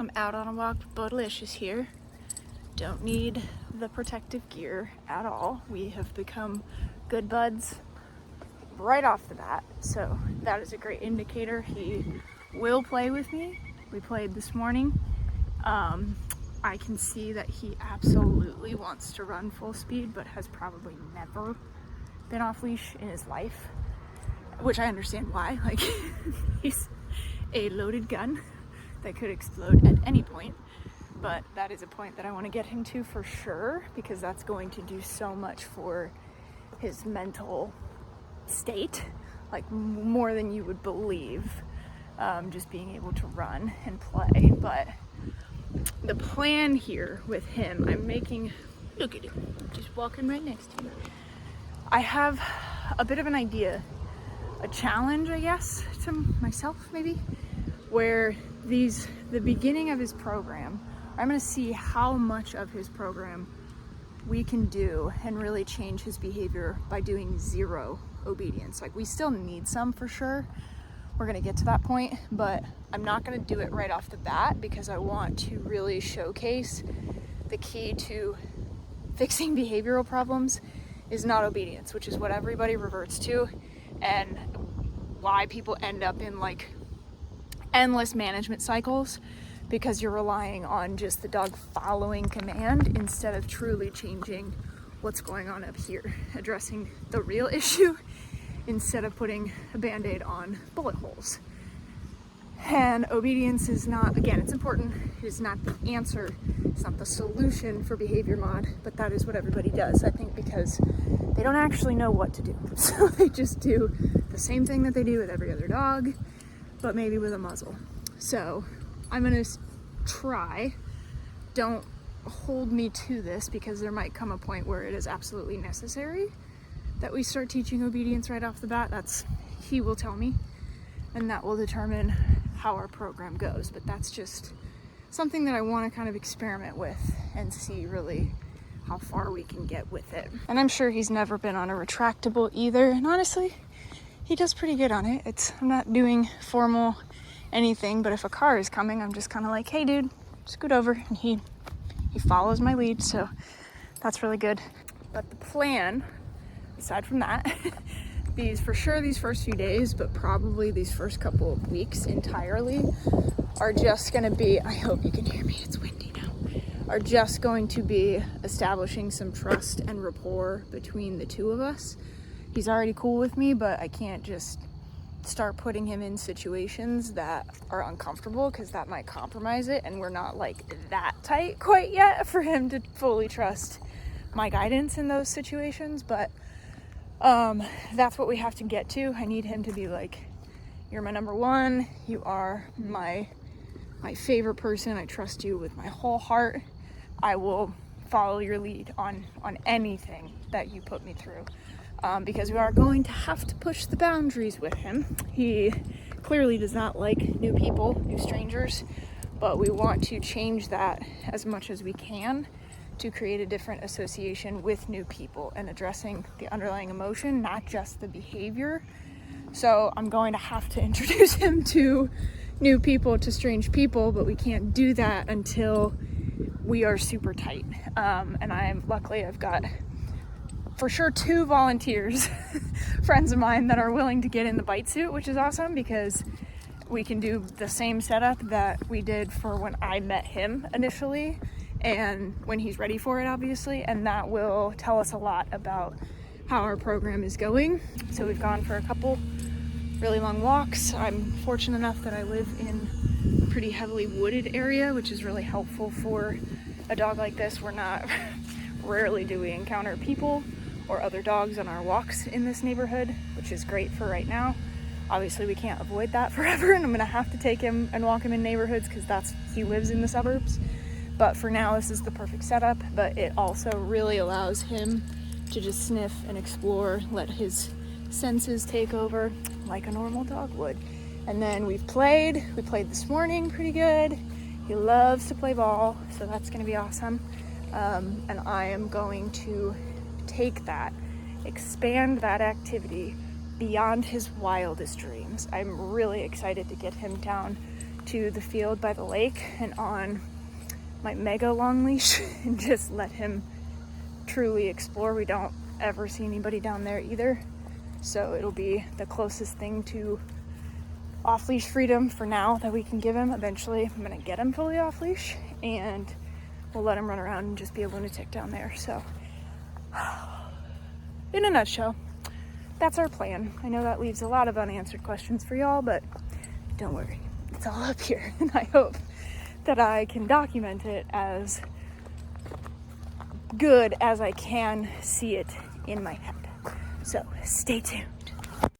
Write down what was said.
I'm out on a walk with Balish is here. Don't need the protective gear at all. We have become good buds right off the bat, so that is a great indicator. He will play with me. We played this morning. I can see that he absolutely wants to run full speed, but has probably never been off leash in his life, which I understand why. Like, he's a loaded gun that could explode at any point, but that is a point that I want to get him to for sure, because that's going to do so much for his mental state, like more than you would believe, just being able to run and play. But the plan here with him, I'm making, look at him, just walking right next to me. I have a bit of an idea, a challenge, I guess, to myself maybe, where the beginning of his program, I'm going to see how much of his program we can do and really change his behavior by doing zero obedience. Like, we still need some for sure. We're going to get to that point, but I'm not going to do it right off the bat because I want to really showcase the key to fixing behavioral problems is not obedience, which is what everybody reverts to, and why people end up in like endless management cycles, because you're relying on just the dog following command instead of truly changing what's going on up here, addressing the real issue instead of putting a band-aid on bullet holes. And obedience is not, again, it's important, it is not the answer, it's not the solution for behavior mod, but that is what everybody does, I think, because they don't actually know what to do. So they just do the same thing that they do with every other dog, but maybe with a muzzle. So I'm gonna try, don't hold me to this, because there might come a point where it is absolutely necessary that we start teaching obedience right off the bat. He will tell me, and that will determine how our program goes. But that's just something that I want to kind of experiment with and see really how far we can get with it. And I'm sure he's never been on a retractable either, and honestly, he does pretty good on it. I'm not doing formal anything, but if a car is coming, I'm just kind of like, hey dude, scoot over, and he follows my lead, so that's really good. But the plan, aside from that, these first few days, but probably these first couple of weeks entirely, are just gonna be, I hope you can hear me, it's windy now, are just going to be establishing some trust and rapport between the two of us. He's already cool with me, but I can't just start putting him in situations that are uncomfortable, because that might compromise it, and we're not like that tight quite yet for him to fully trust my guidance in those situations. But that's what we have to get to. I need him to be like, you're my number one, you are my favorite person, I trust you with my whole heart, I will follow your lead on anything that you put me through. Because we are going to have to push the boundaries with him. He clearly does not like new people, new strangers, but we want to change that as much as we can to create a different association with new people and addressing the underlying emotion, not just the behavior. So I'm going to have to introduce him to new people, to strange people, but we can't do that until we are super tight. And I've got for sure 2 volunteers, friends of mine, that are willing to get in the bite suit, which is awesome, because we can do the same setup that we did for when I met him initially, and when he's ready for it, obviously, and that will tell us a lot about how our program is going. So we've gone for a couple really long walks. I'm fortunate enough that I live in a pretty heavily wooded area, which is really helpful for a dog like this. Rarely do we encounter people or other dogs on our walks in this neighborhood, which is great for right now. Obviously we can't avoid that forever, and I'm gonna have to take him and walk him in neighborhoods because he lives in the suburbs. But for now, this is the perfect setup, but it also really allows him to just sniff and explore, let his senses take over like a normal dog would. And then we played this morning pretty good. He loves to play ball, so that's gonna be awesome. And I am going to take that, expand that activity beyond his wildest dreams. I'm really excited to get him down to the field by the lake and on my mega long leash and just let him truly explore. We don't ever see anybody down there either, so it'll be the closest thing to off-leash freedom for now that we can give him. Eventually I'm gonna get him fully off-leash and we'll let him run around and just be a lunatic down there. So in a nutshell, that's our plan. I know that leaves a lot of unanswered questions for y'all, but don't worry, it's all up here, and I hope that I can document it as good as I can see it in my head. So stay tuned.